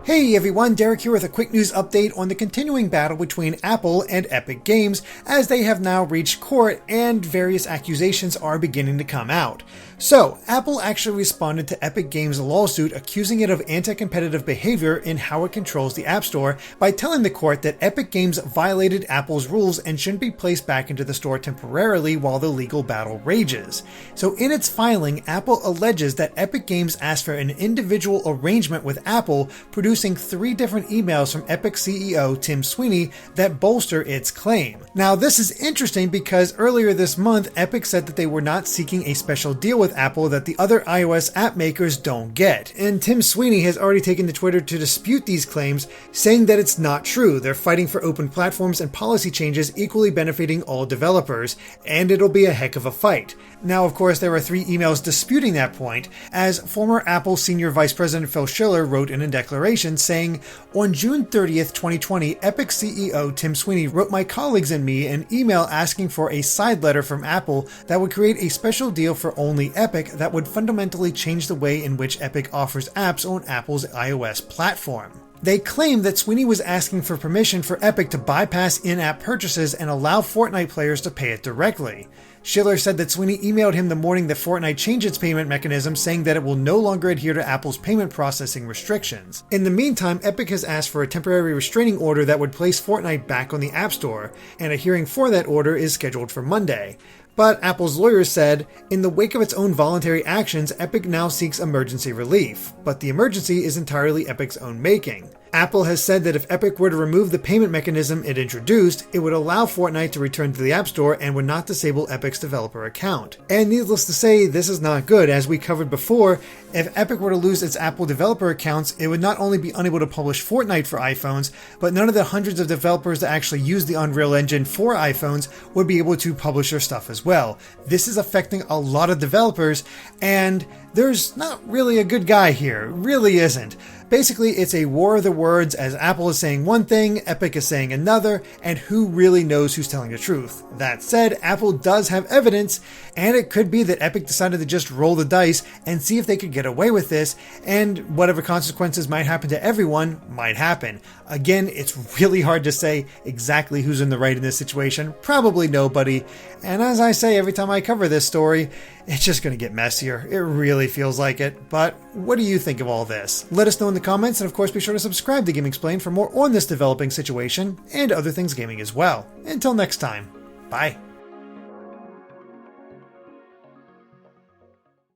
Hey everyone, Derek here with a quick news update on the continuing battle between Apple and Epic Games, as they have now reached court and various accusations are beginning to come out. So, Apple actually responded to Epic Games' lawsuit accusing it of anti-competitive behavior in how it controls the App Store by telling the court that Epic Games violated Apple's rules and shouldn't be placed back into the store temporarily while the legal battle rages. So in its filing, Apple alleges that Epic Games asked for an individual arrangement with Apple, producing 3 different emails from Epic CEO Tim Sweeney that bolster its claim. Now this is interesting because earlier this month, Epic said that they were not seeking a special deal with Apple that the other iOS app makers don't get. And Tim Sweeney has already taken to Twitter to dispute these claims, saying that it's not true. They're fighting for open platforms and policy changes equally benefiting all developers, and it'll be a heck of a fight. Now, of course, there are 3 emails disputing that point, as former Apple Senior Vice President Phil Schiller wrote in a declaration saying, "On June 30th, 2020, Epic CEO Tim Sweeney wrote my colleagues and me an email asking for a side letter from Apple that would create a special deal for only Epic that would fundamentally change the way in which Epic offers apps on Apple's iOS platform." They claim that Sweeney was asking for permission for Epic to bypass in-app purchases and allow Fortnite players to pay it directly. Schiller said that Sweeney emailed him the morning that Fortnite changed its payment mechanism, saying that it will no longer adhere to Apple's payment processing restrictions. In the meantime, Epic has asked for a temporary restraining order that would place Fortnite back on the App Store, and a hearing for that order is scheduled for Monday. But Apple's lawyers said, in the wake of its own voluntary actions, Epic now seeks emergency relief, but the emergency is entirely Epic's own making. Apple has said that if Epic were to remove the payment mechanism it introduced, it would allow Fortnite to return to the App Store and would not disable Epic's developer account. And needless to say, this is not good. As we covered before, if Epic were to lose its Apple developer accounts, it would not only be unable to publish Fortnite for iPhones, but none of the hundreds of developers that actually use the Unreal Engine for iPhones would be able to publish their stuff as well. This is affecting a lot of developers, and there's not really a good guy here. It really isn't. Basically, it's a war of the words, as Apple is saying one thing, Epic is saying another, and who really knows who's telling the truth. That said, Apple does have evidence, and it could be that Epic decided to just roll the dice and see if they could get away with this, and whatever consequences might happen to everyone might happen. Again, it's really hard to say exactly who's in the right in this situation. Probably nobody. And as I say every time I cover this story, it's just going to get messier. It really feels like it. But what do you think of all this? Let us know in the comments, and of course be sure to subscribe to GameXplain for more on this developing situation and other things gaming as well. Until next time, bye.